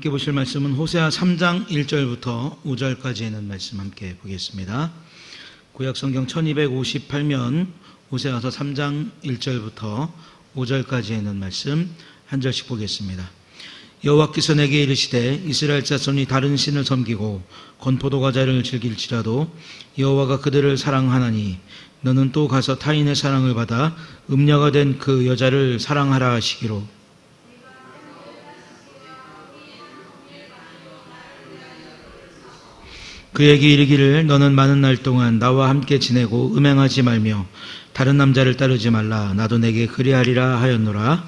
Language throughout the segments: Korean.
함께 보실 말씀은 호세아 3장 1절부터 5절까지 있는 말씀 함께 보겠습니다. 구약성경 1258면 호세아서 3장 1절부터 5절까지 있는 말씀 한 절씩 보겠습니다. 여호와께서 내게 이르시되 이스라엘 자손이 다른 신을 섬기고 건포도 과자를 즐길지라도 여호와가 그들을 사랑하나니 너는 또 가서 타인의 사랑을 받아 음녀가 된 그 여자를 사랑하라 하시기로 그에게 이르기를 너는 많은 날 동안 나와 함께 지내고 음행하지 말며 다른 남자를 따르지 말라. 나도 내게 그리하리라 하였노라.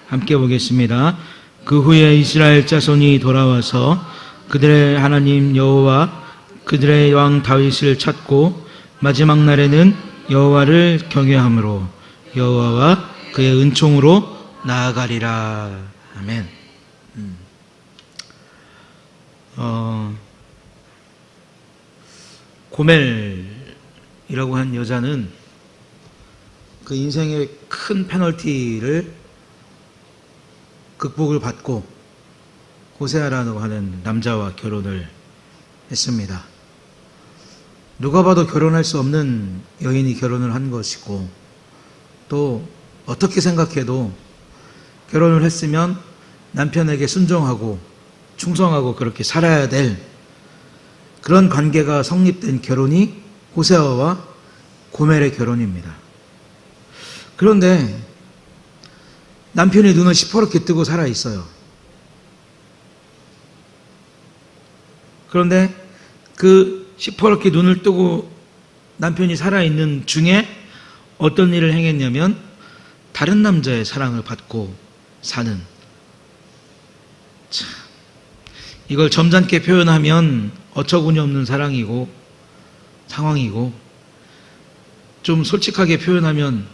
함께 보겠습니다. 그 후에 이스라엘 자손이 돌아와서 그들의 하나님 여호와 그들의 왕 다윗을 찾고 마지막 날에는 여호와를 경외함으로 여호와와 그의 은총으로 나아가리라. 아멘. 고멜이라고 한 여자는 그 인생의 큰 페널티를 극복을 받고 호세아라고 하는 남자와 결혼을 했습니다. 누가 봐도 결혼할 수 없는 여인이 결혼을 한 것이고, 또 어떻게 생각해도 결혼을 했으면 남편에게 순종하고 충성하고 그렇게 살아야 될 그런 관계가 성립된 결혼이 호세아와 고멜의 결혼입니다. 그런데 남편이 눈을 시퍼렇게 뜨고 살아 있어요. 그런데 그 시퍼렇게 눈을 뜨고 남편이 살아있는 중에 어떤 일을 행했냐면 다른 남자의 사랑을 받고 사는, 참, 이걸 점잖게 표현하면 어처구니 없는 사랑이고 상황이고, 좀 솔직하게 표현하면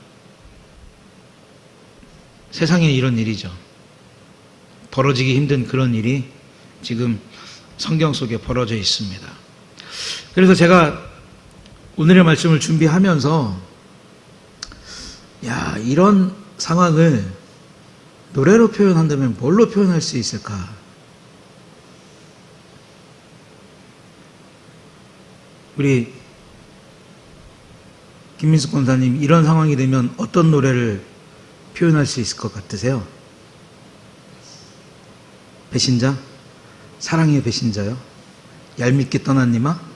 세상에 이런 일이죠. 벌어지기 힘든 그런 일이 지금 성경 속에 벌어져 있습니다. 그래서 제가 오늘의 말씀을 준비하면서 이런 상황을 노래로 표현한다면 뭘로 표현할 수 있을까? 우리 김민숙 권사님, 이런 상황이 되면 어떤 노래를 표현할 수 있을 것 같으세요? 배신자? 사랑의 배신자요? 얄밉게 떠난 니마?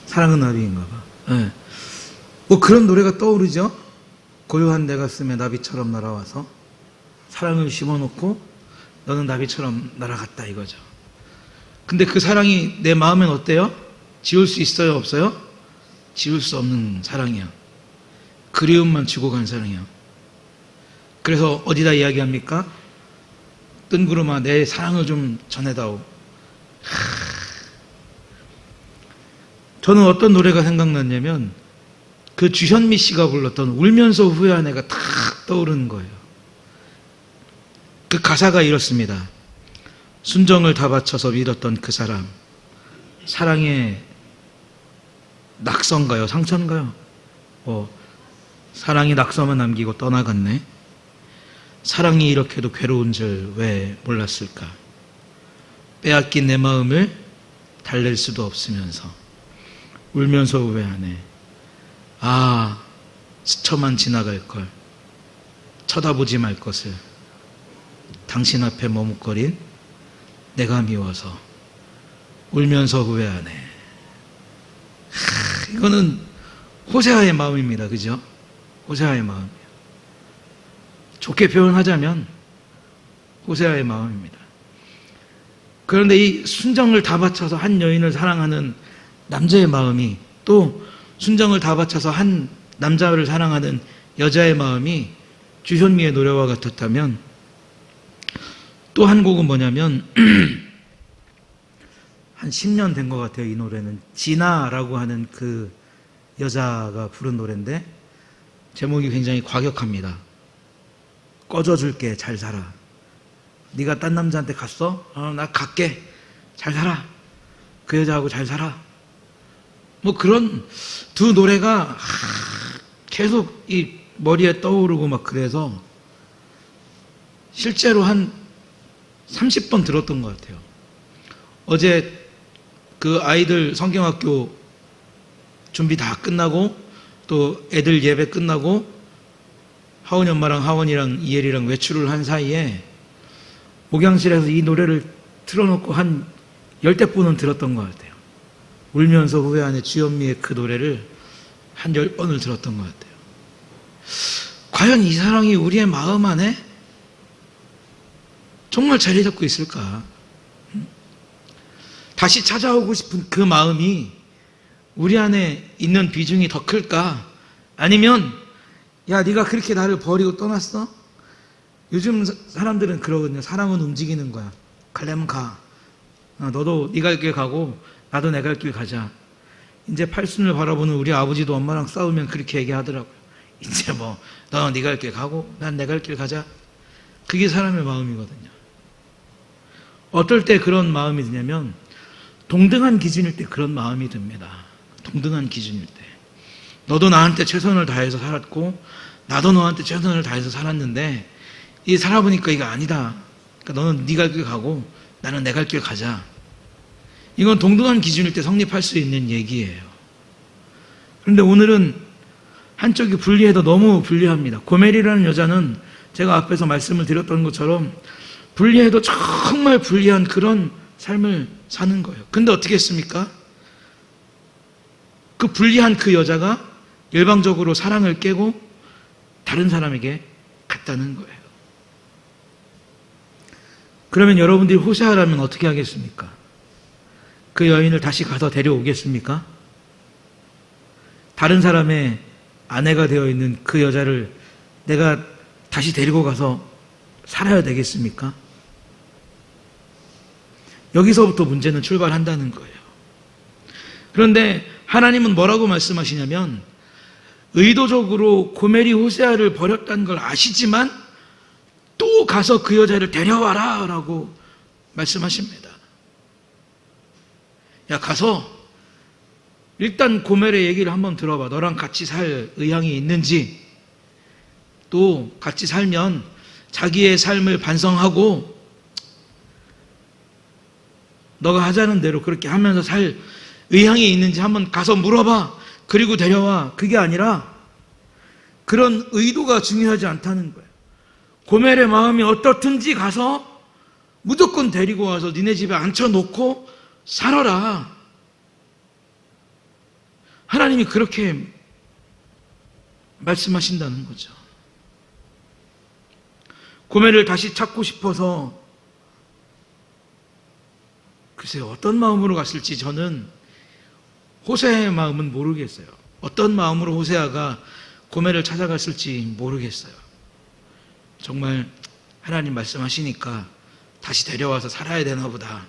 사랑은 나비인가 봐. 네. 뭐 그런 노래가 떠오르죠? 고요한 내 가슴에 나비처럼 날아와서 사랑을 심어놓고 너는 나비처럼 날아갔다, 이거죠. 근데 그 사랑이 내 마음엔 어때요? 지울 수 있어요, 없어요? 지울 수 없는 사랑이야. 그리움만 주고 간 사랑이야. 그래서 어디다 이야기합니까? 뜬구름아 내 사랑을 좀 전해다오. 저는 어떤 노래가 생각났냐면 그 주현미 씨가 불렀던 울면서 후회한 애가 탁 떠오르는 거예요. 그 가사가 이렇습니다. 순정을 다 바쳐서 믿었던 그 사람, 사랑의 낙서인가요? 상처인가요? 사랑이 낙서만 남기고 떠나갔네. 사랑이 이렇게도 괴로운 줄 왜 몰랐을까? 빼앗긴 내 마음을 달랠 수도 없으면서 울면서 후회하네. 스쳐만 지나갈 걸, 쳐다보지 말 것을 당신 앞에 머뭇거린 내가 미워서 울면서 후회하네. 이거는 호세아의 마음입니다. 그죠? 호세아의 마음이에요. 좋게 표현하자면 호세아의 마음입니다. 그런데 이 순정을 다 바쳐서 한 여인을 사랑하는 남자의 마음이, 또 순정을 다 바쳐서 한 남자를 사랑하는 여자의 마음이 주현미의 노래와 같았다면, 또 한 곡은 뭐냐면 한 10년 된 것 같아요. 이 노래는 진아라고 하는 그 여자가 부른 노래인데 제목이 굉장히 과격합니다. 꺼져줄게, 잘 살아. 네가 딴 남자한테 갔어? 나 갈게, 잘 살아. 그 여자하고 잘 살아. 뭐 그런 두 노래가 계속 이 머리에 떠오르고 막 그래서 실제로 한 30번 들었던 것 같아요. 어제 그 아이들 성경학교 준비 다 끝나고 또 애들 예배 끝나고 하원이 엄마랑 하원이랑 이엘이랑 외출을 한 사이에 목양실에서 이 노래를 틀어놓고 한 10대분은 들었던 것 같아요. 울면서 후회하네 주현미의 그 노래를 한 10번을 들었던 것 같아요. 과연 이 사랑이 우리의 마음 안에 정말 자리 잡고 있을까? 다시 찾아오고 싶은 그 마음이 우리 안에 있는 비중이 더 클까? 아니면 야 네가 그렇게 나를 버리고 떠났어? 요즘 사람들은 그러거든요. 사랑은 움직이는 거야. 가려면 가. 너도 네 갈 길 가고 나도 내 갈 길 가자. 이제 팔순을 바라보는 우리 아버지도 엄마랑 싸우면 그렇게 얘기하더라고요. 이제 뭐 너는 네 갈 길 가고 난 내 갈 길 가자. 그게 사람의 마음이거든요. 어떨 때 그런 마음이 드냐면 동등한 기준일 때 그런 마음이 듭니다. 동등한 기준일 때. 너도 나한테 최선을 다해서 살았고 나도 너한테 최선을 다해서 살았는데 이 살아보니까 이거 아니다. 그러니까 너는 네 갈 길 가고 나는 내 갈 길 가자. 이건 동등한 기준일 때 성립할 수 있는 얘기예요. 그런데 오늘은 한쪽이 불리해도 너무 불리합니다. 고멜이라는 여자는 제가 앞에서 말씀을 드렸던 것처럼 불리해도 정말 불리한 그런 삶을 사는 거예요. 근데 어떻게 했습니까? 그 불리한 그 여자가 일방적으로 사랑을 깨고 다른 사람에게 갔다는 거예요. 그러면 여러분들이 호세아라면 어떻게 하겠습니까? 그 여인을 다시 가서 데려오겠습니까? 다른 사람의 아내가 되어 있는 그 여자를 내가 다시 데리고 가서 살아야 되겠습니까? 여기서부터 문제는 출발한다는 거예요. 그런데 하나님은 뭐라고 말씀하시냐면 의도적으로 고멜이 호세아를 버렸다는 걸 아시지만 또 가서 그 여자를 데려와라 라고 말씀하십니다. 야 가서 일단 고멜의 얘기를 한번 들어봐. 너랑 같이 살 의향이 있는지, 또 같이 살면 자기의 삶을 반성하고 너가 하자는 대로 그렇게 하면서 살 의향이 있는지 한번 가서 물어봐. 그리고 데려와. 그게 아니라 그런 의도가 중요하지 않다는 거예요. 고멜의 마음이 어떻든지 가서 무조건 데리고 와서 니네 집에 앉혀놓고 살아라. 하나님이 그렇게 말씀하신다는 거죠. 고멜을 다시 찾고 싶어서 글쎄요, 어떤 마음으로 갔을지 저는 호세아의 마음은 모르겠어요. 어떤 마음으로 호세아가 고멜을 찾아갔을지 모르겠어요. 정말 하나님 말씀하시니까 다시 데려와서 살아야 되나 보다.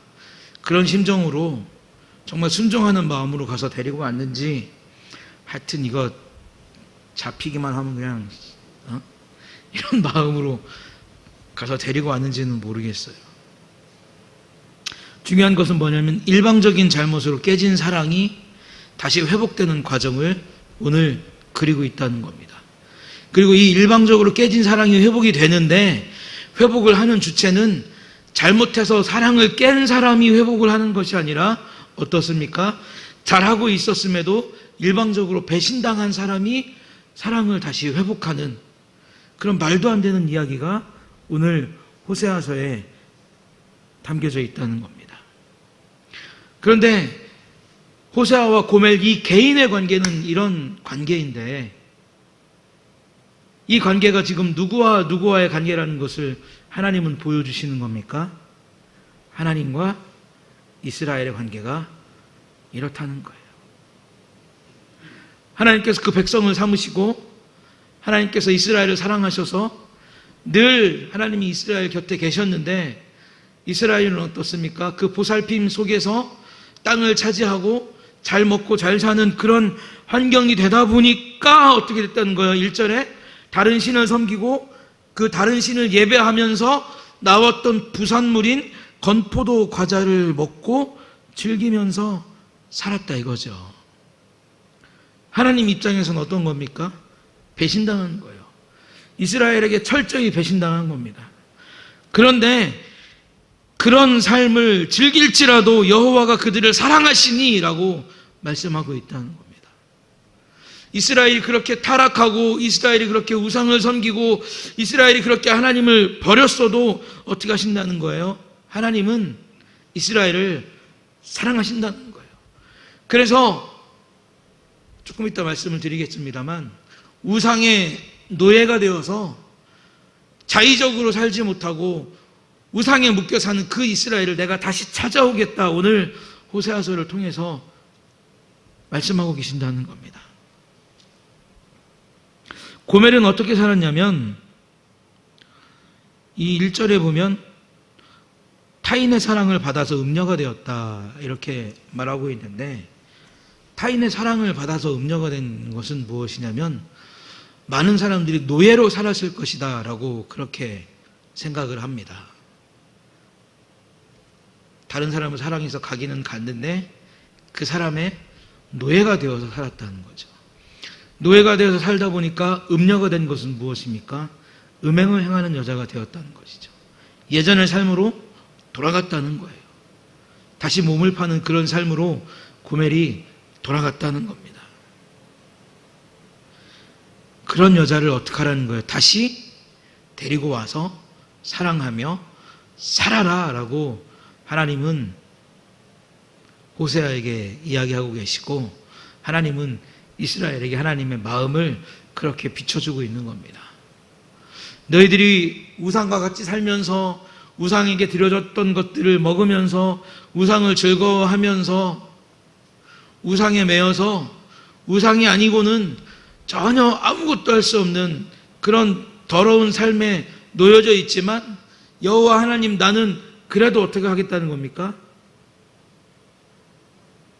그런 심정으로 정말 순종하는 마음으로 가서 데리고 왔는지, 하여튼 이거 잡히기만 하면 그냥 이런 마음으로 가서 데리고 왔는지는 모르겠어요. 중요한 것은 뭐냐면 일방적인 잘못으로 깨진 사랑이 다시 회복되는 과정을 오늘 그리고 있다는 겁니다. 그리고 이 일방적으로 깨진 사랑이 회복이 되는데 회복을 하는 주체는 잘못해서 사랑을 깬 사람이 회복을 하는 것이 아니라 어떻습니까? 잘하고 있었음에도 일방적으로 배신당한 사람이 사랑을 다시 회복하는 그런 말도 안 되는 이야기가 오늘 호세아서에 담겨져 있다는 겁니다. 그런데 호세아와 고멜 이 개인의 관계는 이런 관계인데 이 관계가 지금 누구와 누구와의 관계라는 것을 하나님은 보여주시는 겁니까? 하나님과 이스라엘의 관계가 이렇다는 거예요. 하나님께서 그 백성을 삼으시고 하나님께서 이스라엘을 사랑하셔서 늘 하나님이 이스라엘 곁에 계셨는데 이스라엘은 어떻습니까? 그 보살핌 속에서 땅을 차지하고 잘 먹고 잘 사는 그런 환경이 되다 보니까 어떻게 됐다는 거예요? 1절에 다른 신을 섬기고 그 다른 신을 예배하면서 나왔던 부산물인 건포도 과자를 먹고 즐기면서 살았다 이거죠. 하나님 입장에서는 어떤 겁니까? 배신당한 거예요. 이스라엘에게 철저히 배신당한 겁니다. 그런데 그런 삶을 즐길지라도 여호와가 그들을 사랑하시니 라고 말씀하고 있다는 겁니다. 이스라엘이 그렇게 타락하고 이스라엘이 그렇게 우상을 섬기고 이스라엘이 그렇게 하나님을 버렸어도 어떻게 하신다는 거예요? 하나님은 이스라엘을 사랑하신다는 거예요. 그래서 조금 이따 말씀을 드리겠습니다만 우상의 노예가 되어서 자의적으로 살지 못하고 우상에 묶여 사는 그 이스라엘을 내가 다시 찾아오겠다, 오늘 호세아서를 통해서 말씀하고 계신다는 겁니다. 고멜은 어떻게 살았냐면 이 1절에 보면 타인의 사랑을 받아서 음녀가 되었다 이렇게 말하고 있는데, 타인의 사랑을 받아서 음녀가 된 것은 무엇이냐면 많은 사람들이 노예로 살았을 것이다 라고 그렇게 생각을 합니다. 다른 사람을 사랑해서 가기는 갔는데 그 사람의 노예가 되어서 살았다는 거죠. 노예가 되어서 살다 보니까 음녀가 된 것은 무엇입니까? 음행을 행하는 여자가 되었다는 것이죠. 예전의 삶으로 돌아갔다는 거예요. 다시 몸을 파는 그런 삶으로 고멜이 돌아갔다는 겁니다. 그런 여자를 어떻게 하라는 거예요? 다시 데리고 와서 사랑하며 살아라 라고 하나님은 호세아에게 이야기하고 계시고, 하나님은 이스라엘에게 하나님의 마음을 그렇게 비춰주고 있는 겁니다. 너희들이 우상과 같이 살면서 우상에게 드려졌던 것들을 먹으면서 우상을 즐거워하면서 우상에 매여서 우상이 아니고는 전혀 아무것도 할 수 없는 그런 더러운 삶에 놓여져 있지만 여호와 하나님, 나는 그래도 어떻게 하겠다는 겁니까?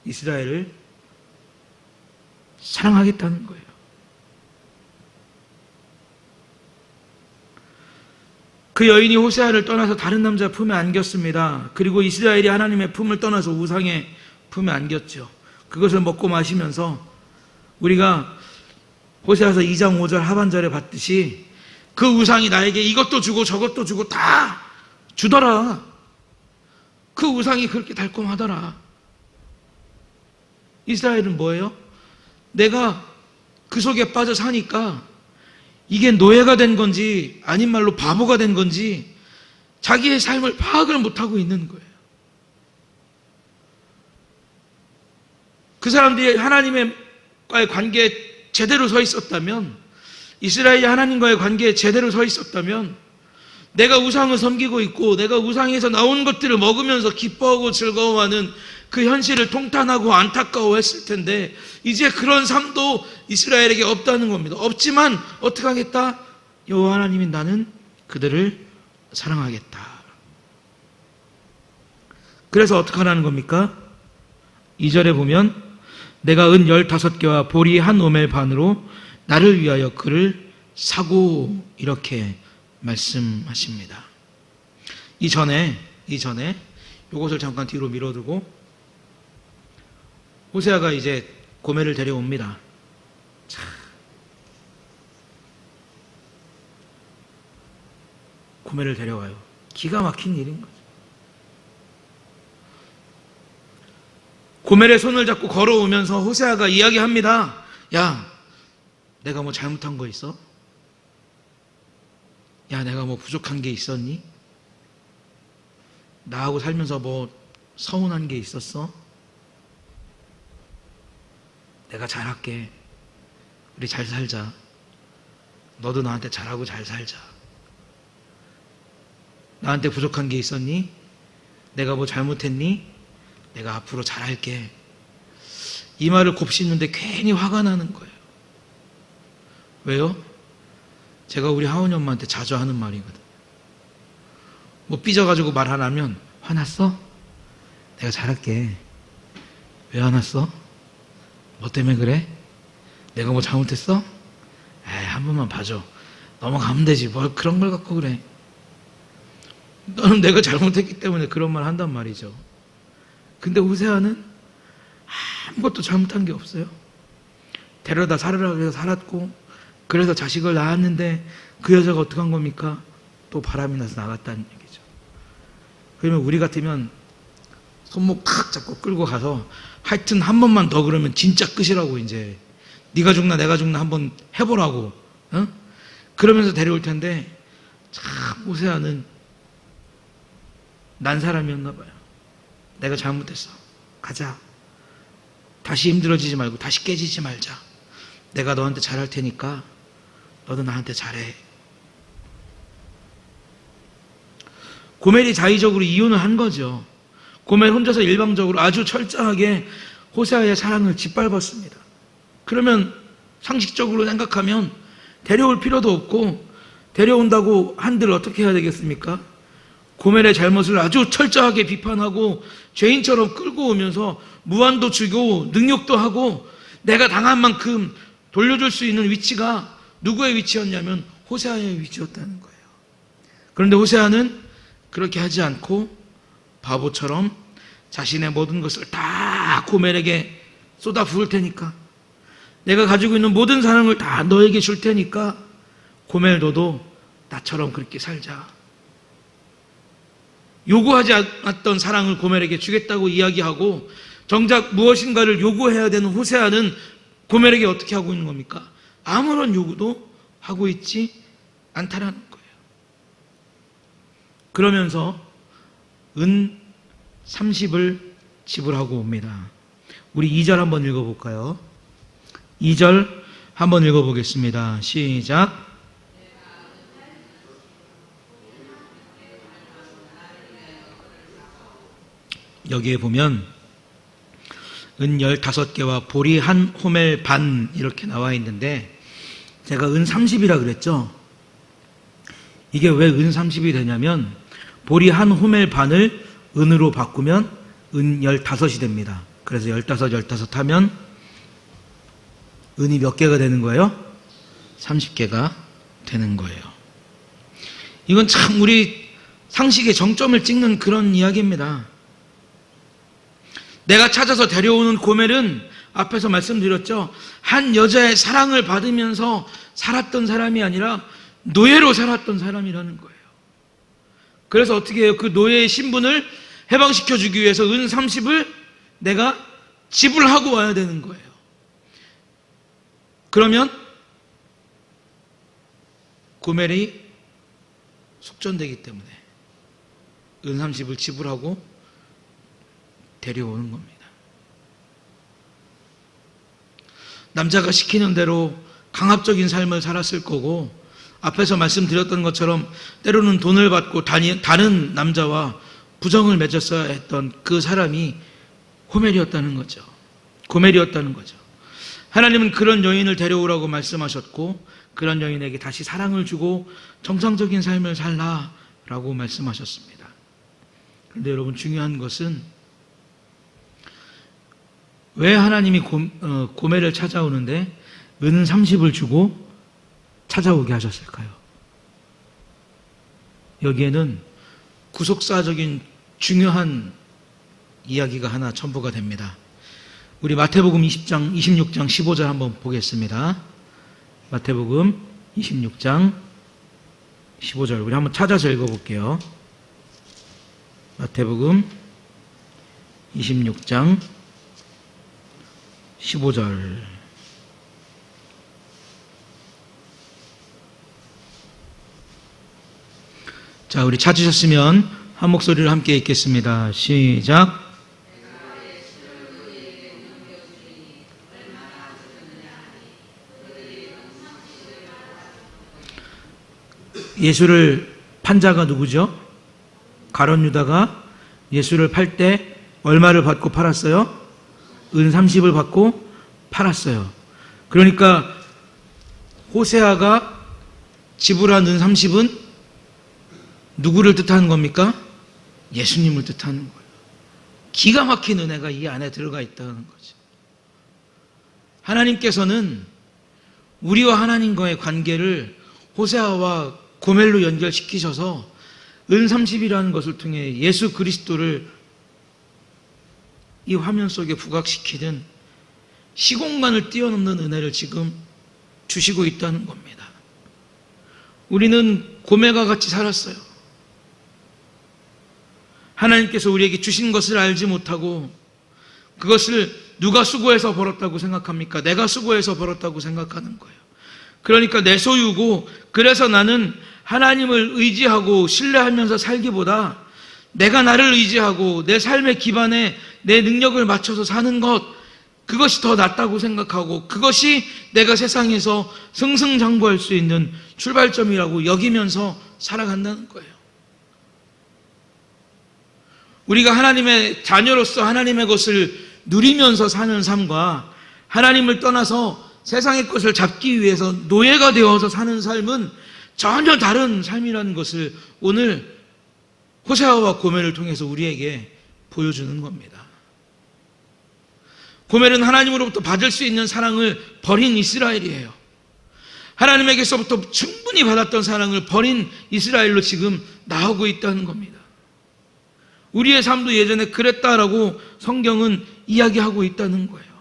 이스라엘을 사랑하겠다는 거예요. 그 여인이 호세아를 떠나서 다른 남자 품에 안겼습니다. 그리고 이스라엘이 하나님의 품을 떠나서 우상의 품에 안겼죠. 그것을 먹고 마시면서 우리가 호세아서 2장 5절 하반절에 봤듯이 그 우상이 나에게 이것도 주고 저것도 주고 다 주더라. 그 우상이 그렇게 달콤하더라. 이스라엘은 뭐예요? 내가 그 속에 빠져 사니까 이게 노예가 된 건지 아닌 말로 바보가 된 건지 자기의 삶을 파악을 못하고 있는 거예요. 그 사람들이 하나님과의 관계에 제대로 서 있었다면, 이스라엘이 하나님과의 관계에 제대로 서 있었다면, 내가 우상을 섬기고 있고 내가 우상에서 나온 것들을 먹으면서 기뻐하고 즐거워하는 그 현실을 통탄하고 안타까워했을 텐데, 이제 그런 삶도 이스라엘에게 없다는 겁니다. 없지만 어떻게 하겠다? 여호와 하나님이 나는 그들을 사랑하겠다. 그래서 어떻게 하라는 겁니까? 2절에 보면 내가 은 15개와 보리 한 오멜 반으로 나를 위하여 그를 사고, 이렇게 말씀하십니다. 이전에 이것을 잠깐 뒤로 밀어두고 호세아가 이제 고멜을 데려옵니다. 고멜을 데려와요. 기가 막힌 일인 거죠. 고멜의 손을 잡고 걸어오면서 호세아가 이야기합니다. 야, 내가 뭐 잘못한 거 있어? 야, 내가 뭐 부족한 게 있었니? 나하고 살면서 뭐 서운한 게 있었어? 내가 잘할게. 우리 잘 살자. 너도 나한테 잘하고 잘 살자. 나한테 부족한 게 있었니? 내가 뭐 잘못했니? 내가 앞으로 잘할게. 이 말을 곱씹는데 괜히 화가 나는 거예요. 왜요? 제가 우리 하은이 엄마한테 자주 하는 말이거든. 뭐 삐져가지고 말 안 하면 화났어? 내가 잘할게. 왜 화났어? 뭐 때문에 그래? 내가 뭐 잘못했어? 에이, 한 번만 봐줘. 넘어가면 되지. 뭘 그런 걸 갖고 그래. 너는 내가 잘못했기 때문에 그런 말 한단 말이죠. 근데 호세아는 아무것도 잘못한 게 없어요. 데려다 살으라고 해서 살았고, 그래서 자식을 낳았는데 그 여자가 어떻게 한 겁니까? 또 바람이 나서 나갔다는 얘기죠. 그러면 우리 같으면 손목 탁 잡고 끌고 가서 하여튼 한 번만 더 그러면 진짜 끝이라고, 이제 네가 죽나 내가 죽나 한번 해보라고, 어? 그러면서 데려올 텐데, 참 호세아는 난 사람이었나 봐요. 내가 잘못했어, 가자, 다시 힘들어지지 말고 다시 깨지지 말자, 내가 너한테 잘할 테니까 너도 나한테 잘해. 고멜이 자의적으로 이혼을 한 거죠. 고멜 혼자서 일방적으로 아주 철저하게 호세아의 사랑을 짓밟았습니다. 그러면 상식적으로 생각하면 데려올 필요도 없고, 데려온다고 한들 어떻게 해야 되겠습니까? 고멜의 잘못을 아주 철저하게 비판하고 죄인처럼 끌고 오면서 무한도 주고 능욕도 하고, 내가 당한 만큼 돌려줄 수 있는 위치가 누구의 위치였냐면 호세아의 위치였다는 거예요. 그런데 호세아는 그렇게 하지 않고 바보처럼 자신의 모든 것을 다 고멜에게 쏟아 부을 테니까, 내가 가지고 있는 모든 사랑을 다 너에게 줄 테니까 고멜 너도 나처럼 그렇게 살자. 요구하지 않았던 사랑을 고멜에게 주겠다고 이야기하고, 정작 무엇인가를 요구해야 되는 호세아는 고멜에게 어떻게 하고 있는 겁니까? 아무런 요구도 하고 있지 않다라는 거예요. 그러면서 은 30을 지불하고 옵니다. 우리 2절 한번 읽어볼까요? 2절 한번 읽어보겠습니다. 시작. 여기에 보면 은 15개와 보리 한 호멜 반 이렇게 나와 있는데, 제가 은 30이라 그랬죠. 이게 왜 은 30이 되냐면, 보리 한 호멜 반을 은으로 바꾸면 은 15이 됩니다. 그래서 15 하면 은이 몇 개가 되는 거예요? 30개가 되는 거예요. 이건 참 우리 상식의 정점을 찍는 그런 이야기입니다. 내가 찾아서 데려오는 고멜은 앞에서 말씀드렸죠. 한 여자의 사랑을 받으면서 살았던 사람이 아니라 노예로 살았던 사람이라는 거예요. 그래서 어떻게 해요? 그 노예의 신분을 해방시켜주기 위해서 은 30을 내가 지불하고 와야 되는 거예요. 그러면 고멜이 속전되기 때문에 은 30을 지불하고 데려오는 겁니다. 남자가 시키는 대로 강압적인 삶을 살았을 거고, 앞에서 말씀드렸던 것처럼 때로는 돈을 받고 다른 남자와 부정을 맺었어야 했던 그 사람이 고멜이었다는 거죠. 고멜이었다는 거죠. 하나님은 그런 여인을 데려오라고 말씀하셨고, 그런 여인에게 다시 사랑을 주고 정상적인 삶을 살라라고 말씀하셨습니다. 그런데 여러분, 중요한 것은 왜 하나님이 고멜을 찾아오는데 은 30을 주고 찾아오게 하셨을까요? 여기에는 구속사적인 중요한 이야기가 하나 첨부가 됩니다. 우리 마태복음 26장 15절 한번 보겠습니다. 마태복음 26장 15절 우리 한번 찾아서 읽어볼게요. 마태복음 26장 15절. 자, 우리 찾으셨으면 한 목소리로 함께 읽겠습니다. 시작. 예수를 판 자가 누구죠? 가룟 유다가 예수를 팔 때 얼마를 받고 팔았어요? 은 30을 받고 팔았어요. 그러니까 호세아가 지불한 은 30은 누구를 뜻하는 겁니까? 예수님을 뜻하는 거예요. 기가 막힌 은혜가 이 안에 들어가 있다는 거죠. 하나님께서는 우리와 하나님과의 관계를 호세아와 고멜로 연결시키셔서 은 30이라는 것을 통해 예수 그리스도를 이 화면 속에 부각시키는 시공간을 뛰어넘는 은혜를 지금 주시고 있다는 겁니다. 우리는 고멜과 같이 살았어요. 하나님께서 우리에게 주신 것을 알지 못하고 그것을 누가 수고해서 벌었다고 생각합니까? 내가 수고해서 벌었다고 생각하는 거예요. 그러니까 내 소유고, 그래서 나는 하나님을 의지하고 신뢰하면서 살기보다 내가 나를 의지하고 내 삶의 기반에 내 능력을 맞춰서 사는 것, 그것이 더 낫다고 생각하고 그것이 내가 세상에서 승승장구할 수 있는 출발점이라고 여기면서 살아간다는 거예요. 우리가 하나님의 자녀로서 하나님의 것을 누리면서 사는 삶과 하나님을 떠나서 세상의 것을 잡기 위해서 노예가 되어서 사는 삶은 전혀 다른 삶이라는 것을 오늘 호세아와 고멜을 통해서 우리에게 보여주는 겁니다. 고멜은 하나님으로부터 받을 수 있는 사랑을 버린 이스라엘이에요. 하나님에게서부터 충분히 받았던 사랑을 버린 이스라엘로 지금 나오고 있다는 겁니다. 우리의 삶도 예전에 그랬다라고 성경은 이야기하고 있다는 거예요.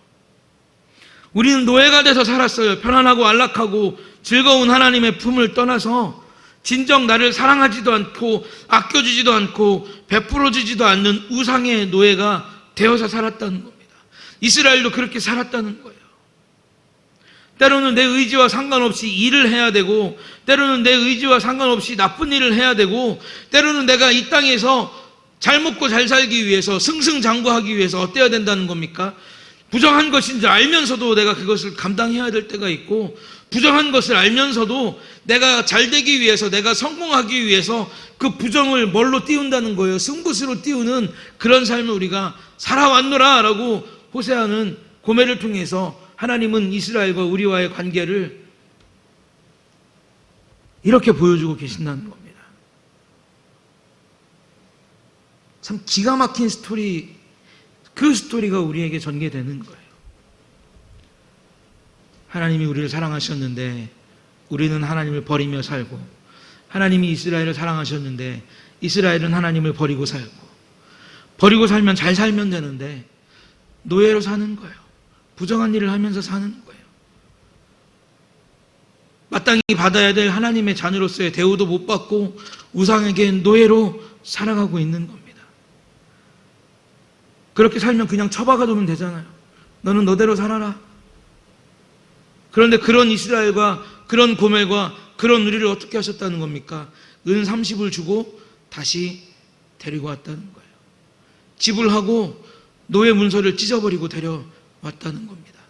우리는 노예가 돼서 살았어요. 편안하고 안락하고 즐거운 하나님의 품을 떠나서 진정 나를 사랑하지도 않고 아껴주지도 않고 베풀어주지도 않는 우상의 노예가 되어서 살았다는 겁니다. 이스라엘도 그렇게 살았다는 거예요. 때로는 내 의지와 상관없이 일을 해야 되고, 때로는 내 의지와 상관없이 나쁜 일을 해야 되고, 때로는 내가 이 땅에서 잘 먹고 잘 살기 위해서 승승장구하기 위해서 어때야 된다는 겁니까? 부정한 것인지 알면서도 내가 그것을 감당해야 될 때가 있고, 부정한 것을 알면서도 내가 잘 되기 위해서, 내가 성공하기 위해서 그 부정을 뭘로 띄운다는 거예요? 승부수로 띄우는 그런 삶을 우리가 살아왔노라 라고 호세아는 고멜을 통해서 하나님은 이스라엘과 우리와의 관계를 이렇게 보여주고 계신다는 겁니다. 참 기가 막힌 스토리, 그 스토리가 우리에게 전개되는 거예요. 하나님이 우리를 사랑하셨는데 우리는 하나님을 버리며 살고, 하나님이 이스라엘을 사랑하셨는데 이스라엘은 하나님을 버리고 살고, 버리고 살면 잘 살면 되는데 노예로 사는 거예요. 부정한 일을 하면서 사는 거예요. 마땅히 받아야 될 하나님의 자녀로서의 대우도 못 받고 우상에게 노예로 살아가고 있는 겁니다. 그렇게 살면 그냥 처박아두면 되잖아요. 너는 너대로 살아라. 그런데 그런 이스라엘과 그런 고멜과 그런 우리를 어떻게 하셨다는 겁니까? 은 30을 주고 다시 데리고 왔다는 거예요. 지불하고 노예 문서를 찢어버리고 데려왔다는 겁니다.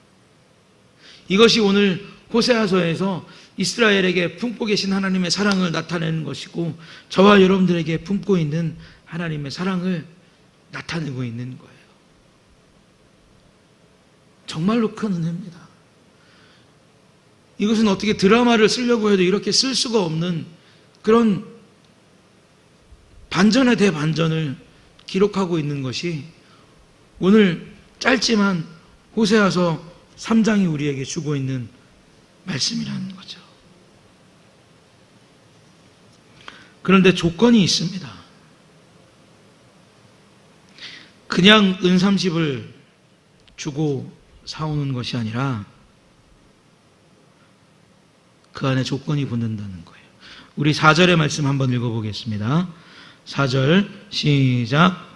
이것이 오늘 호세아서에서 이스라엘에게 품고 계신 하나님의 사랑을 나타내는 것이고, 저와 여러분들에게 품고 있는 하나님의 사랑을 나타내고 있는 거예요. 정말로 큰 은혜입니다. 이것은 어떻게 드라마를 쓰려고 해도 이렇게 쓸 수가 없는 그런 반전의 대반전을 기록하고 있는 것이 오늘 짧지만 호세아서 3장이 우리에게 주고 있는 말씀이라는 거죠. 그런데 조건이 있습니다. 그냥 은 30을 주고 사오는 것이 아니라 그 안에 조건이 붙는다는 거예요. 우리 4절의 말씀 한번 읽어보겠습니다. 4절 시작.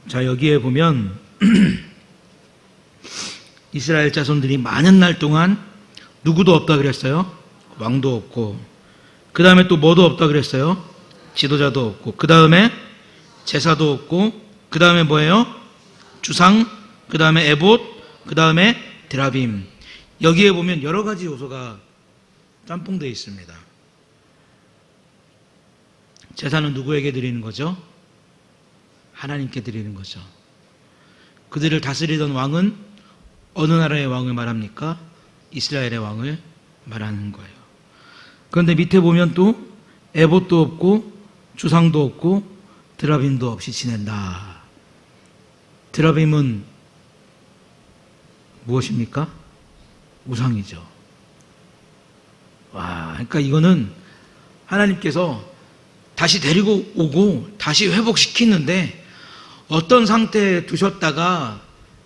자, 여기에 보면 이스라엘 자손들이 많은 날 동안 누구도 없다 그랬어요? 왕도 없고, 그 다음에 또 뭐도 없다 그랬어요? 지도자도 없고, 그 다음에 제사도 없고, 그 다음에 뭐예요? 주상, 그 다음에 에봇, 그 다음에 드라빔. 여기에 보면 여러 가지 요소가 짬뽕되어 있습니다. 제사는 누구에게 드리는 거죠? 하나님께 드리는 거죠. 그들을 다스리던 왕은 어느 나라의 왕을 말합니까? 이스라엘의 왕을 말하는 거예요. 그런데 밑에 보면 또 에봇도 없고 주상도 없고 드라빔도 없이 지낸다. 드라빔은 무엇입니까? 우상이죠. 와, 그러니까 이거는 하나님께서 다시 데리고 오고 다시 회복시키는데 어떤 상태에 두셨다가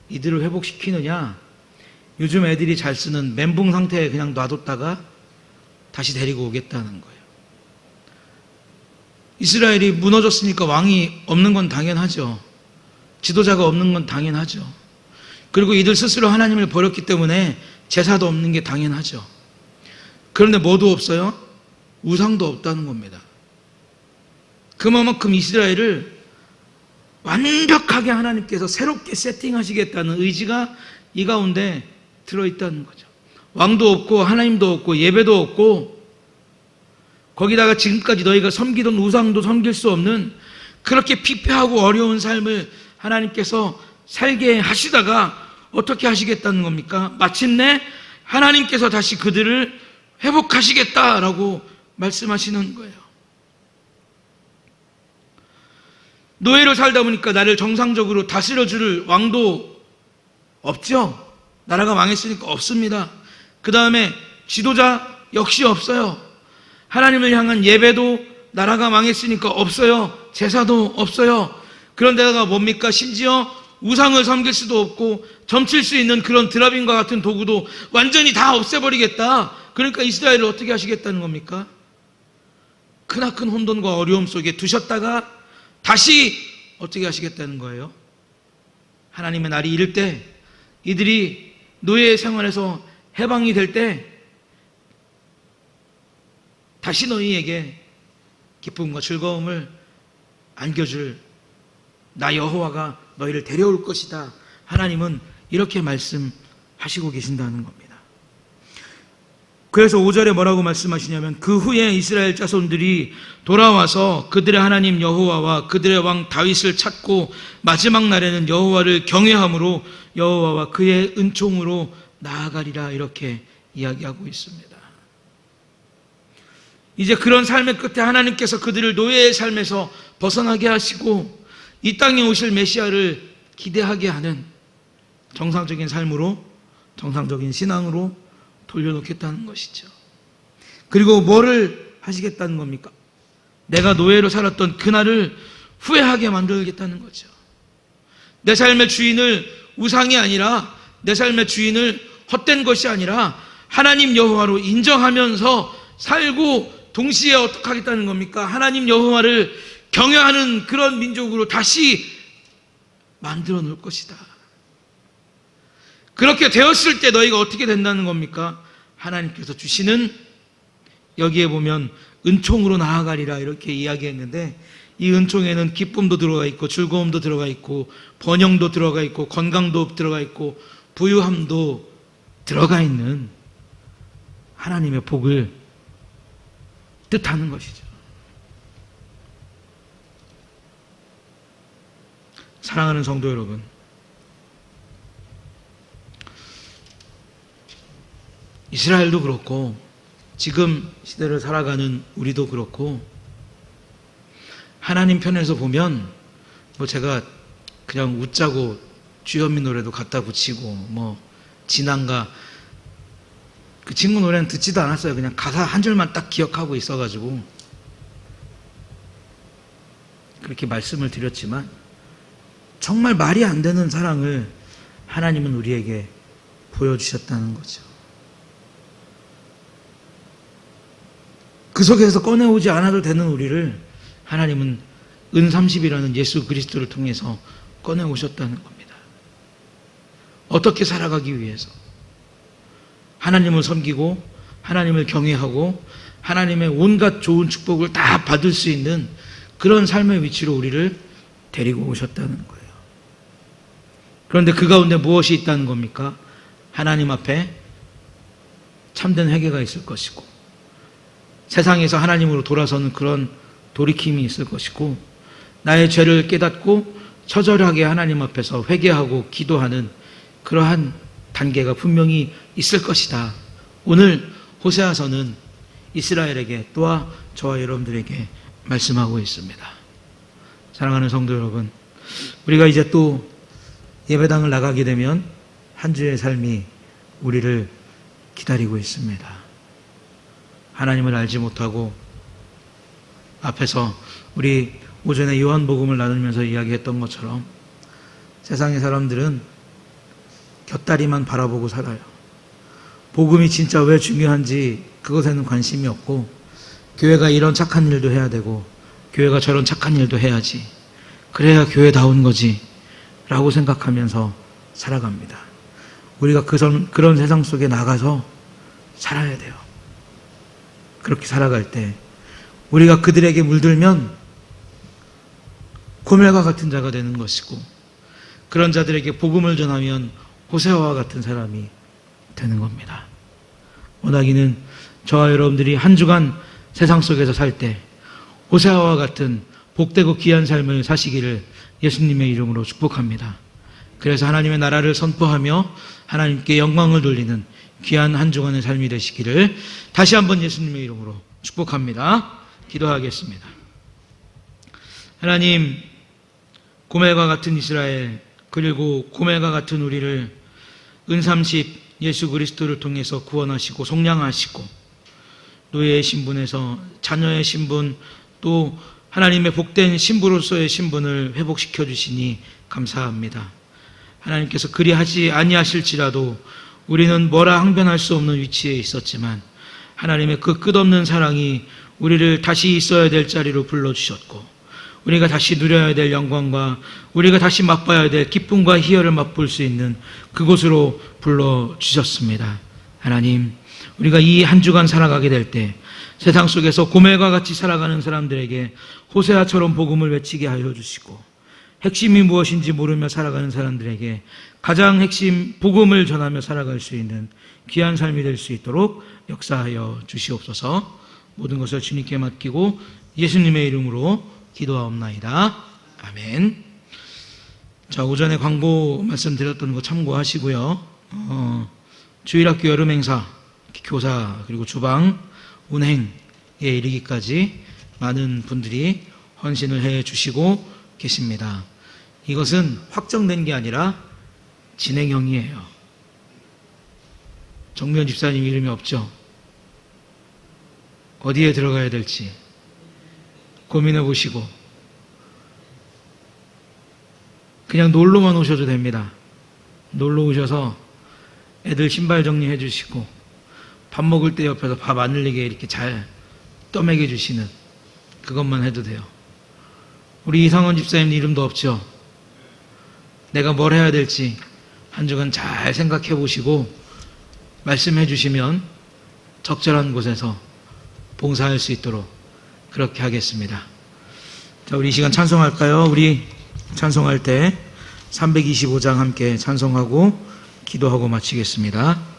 이들을 회복시키느냐? 요즘 애들이 잘 쓰는 멘붕 상태에 그냥 놔뒀다가 다시 데리고 오겠다는 거예요. 이스라엘이 무너졌으니까 왕이 없는 건 당연하죠. 지도자가 없는 건 당연하죠. 그리고 이들 스스로 하나님을 버렸기 때문에 제사도 없는 게 당연하죠. 그런데 뭐도 없어요? 우상도 없다는 겁니다. 그만큼 이스라엘을 완벽하게 하나님께서 새롭게 세팅하시겠다는 의지가 이 가운데 들어있다는 거죠. 왕도 없고 하나님도 없고 예배도 없고 거기다가 지금까지 너희가 섬기던 우상도 섬길 수 없는 그렇게 피폐하고 어려운 삶을 하나님께서 살게 하시다가 어떻게 하시겠다는 겁니까? 마침내 하나님께서 다시 그들을 회복하시겠다라고 말씀하시는 거예요. 노예로 살다 보니까 나를 정상적으로 다스려줄 왕도 없죠. 나라가 망했으니까 없습니다. 그 다음에 지도자 역시 없어요. 하나님을 향한 예배도 나라가 망했으니까 없어요. 제사도 없어요. 그런데다가 뭡니까? 심지어 우상을 섬길 수도 없고 점칠 수 있는 그런 드라빔과 같은 도구도 완전히 다 없애버리겠다. 그러니까 이스라엘을 어떻게 하시겠다는 겁니까? 크나큰 혼돈과 어려움 속에 두셨다가 다시 어떻게 하시겠다는 거예요? 하나님의 날이 이를 때 이들이 노예 생활에서 해방이 될 때 다시 너희에게 기쁨과 즐거움을 안겨줄 나 여호와가 너희를 데려올 것이다. 하나님은 이렇게 말씀하시고 계신다는 겁니다. 그래서 5절에 뭐라고 말씀하시냐면 그 후에 이스라엘 자손들이 돌아와서 그들의 하나님 여호와와 그들의 왕 다윗을 찾고 마지막 날에는 여호와를 경외함으로 여호와와 그의 은총으로 나아가리라 이렇게 이야기하고 있습니다. 이제 그런 삶의 끝에 하나님께서 그들을 노예의 삶에서 벗어나게 하시고 이 땅에 오실 메시아를 기대하게 하는 정상적인 삶으로 정상적인 신앙으로 돌려놓겠다는 것이죠. 그리고 뭐를 하시겠다는 겁니까? 내가 노예로 살았던 그날을 후회하게 만들겠다는 거죠. 내 삶의 주인을 우상이 아니라 내 삶의 주인을 헛된 것이 아니라 하나님 여호와로 인정하면서 살고 동시에 어떻게 하겠다는 겁니까? 하나님 여호와를 경외하는 그런 민족으로 다시 만들어 놓을 것이다. 그렇게 되었을 때 너희가 어떻게 된다는 겁니까? 하나님께서 주시는 여기에 보면 은총으로 나아가리라 이렇게 이야기했는데 이 은총에는 기쁨도 들어가 있고 즐거움도 들어가 있고 번영도 들어가 있고 건강도 들어가 있고 부유함도 들어가 있는 하나님의 복을 뜻하는 것이죠. 사랑하는 성도 여러분, 이스라엘도 그렇고 지금 시대를 살아가는 우리도 그렇고 하나님 편에서 보면 뭐 제가 그냥 웃자고 주현미 노래도 갖다 붙이고 뭐 진한가 그 친구 노래는 듣지도 않았어요. 그냥 가사 한 줄만 딱 기억하고 있어가지고 그렇게 말씀을 드렸지만 정말 말이 안 되는 사랑을 하나님은 우리에게 보여주셨다는 거죠. 그 속에서 꺼내오지 않아도 되는 우리를 하나님은 은30이라는 예수 그리스도를 통해서 꺼내오셨다는 겁니다. 어떻게 살아가기 위해서 하나님을 섬기고 하나님을 경외하고 하나님의 온갖 좋은 축복을 다 받을 수 있는 그런 삶의 위치로 우리를 데리고 오셨다는 거예요. 그런데 그 가운데 무엇이 있다는 겁니까? 하나님 앞에 참된 회개가 있을 것이고 세상에서 하나님으로 돌아서는 그런 돌이킴이 있을 것이고 나의 죄를 깨닫고 처절하게 하나님 앞에서 회개하고 기도하는 그러한 단계가 분명히 있을 것이다. 오늘 호세아서는 이스라엘에게 또한 저와 여러분들에게 말씀하고 있습니다. 사랑하는 성도 여러분, 우리가 이제 또 예배당을 나가게 되면 한 주의 삶이 우리를 기다리고 있습니다. 하나님을 알지 못하고 앞에서 우리 오전에 요한복음을 나누면서 이야기했던 것처럼 세상의 사람들은 곁다리만 바라보고 살아요. 복음이 진짜 왜 중요한지 그것에는 관심이 없고, 교회가 이런 착한 일도 해야 되고 교회가 저런 착한 일도 해야지, 그래야 교회다운 거지 라고 생각하면서 살아갑니다. 우리가 그런 세상 속에 나가서 살아야 돼요. 그렇게 살아갈 때 우리가 그들에게 물들면 고멜과 같은 자가 되는 것이고, 그런 자들에게 복음을 전하면 호세아와 같은 사람이 되는 겁니다. 원하기는 저와 여러분들이 한 주간 세상 속에서 살 때 호세아와 같은 복되고 귀한 삶을 사시기를 예수님의 이름으로 축복합니다. 그래서 하나님의 나라를 선포하며 하나님께 영광을 돌리는 귀한 한 주간의 삶이 되시기를 다시 한번 예수님의 이름으로 축복합니다. 기도하겠습니다. 하나님, 고멜과 같은 이스라엘, 그리고 고멜과 같은 우리를 은삼십 예수 그리스도를 통해서 구원하시고 속량하시고 노예의 신분에서 자녀의 신분, 또 하나님의 복된 신부로서의 신분을 회복시켜 주시니 감사합니다. 하나님께서 그리하지 아니하실지라도 우리는 뭐라 항변할 수 없는 위치에 있었지만 하나님의 그 끝없는 사랑이 우리를 다시 있어야 될 자리로 불러주셨고, 우리가 다시 누려야 될 영광과 우리가 다시 맛봐야 될 기쁨과 희열을 맛볼 수 있는 그곳으로 불러주셨습니다. 하나님, 우리가 이 한 주간 살아가게 될 때 세상 속에서 고멜과 같이 살아가는 사람들에게 호세아처럼 복음을 외치게 하여 주시고, 핵심이 무엇인지 모르며 살아가는 사람들에게 가장 핵심 복음을 전하며 살아갈 수 있는 귀한 삶이 될 수 있도록 역사하여 주시옵소서. 모든 것을 주님께 맡기고 예수님의 이름으로 기도하옵나이다. 아멘. 자, 오전에 광고 말씀드렸던 거 참고하시고요. 주일학교 여름행사, 교사, 그리고 주방, 운행에 이르기까지 많은 분들이 헌신을 해 주시고 계십니다. 이것은 확정된 게 아니라 진행형이에요. 정면 집사님 이름이 없죠? 어디에 들어가야 될지 고민해 보시고 그냥 놀러만 오셔도 됩니다. 놀러 오셔서 애들 신발 정리해 주시고 밥 먹을 때 옆에서 밥 안 흘리게 이렇게 잘 떠먹여 주시는 그것만 해도 돼요. 우리 이상원 집사님 이름도 없죠? 내가 뭘 해야 될지 한 주간 잘 생각해 보시고 말씀해 주시면 적절한 곳에서 봉사할 수 있도록 그렇게 하겠습니다. 자, 우리 이 시간 찬송할까요? 우리 찬송할 때 325장 함께 찬송하고 기도하고 마치겠습니다.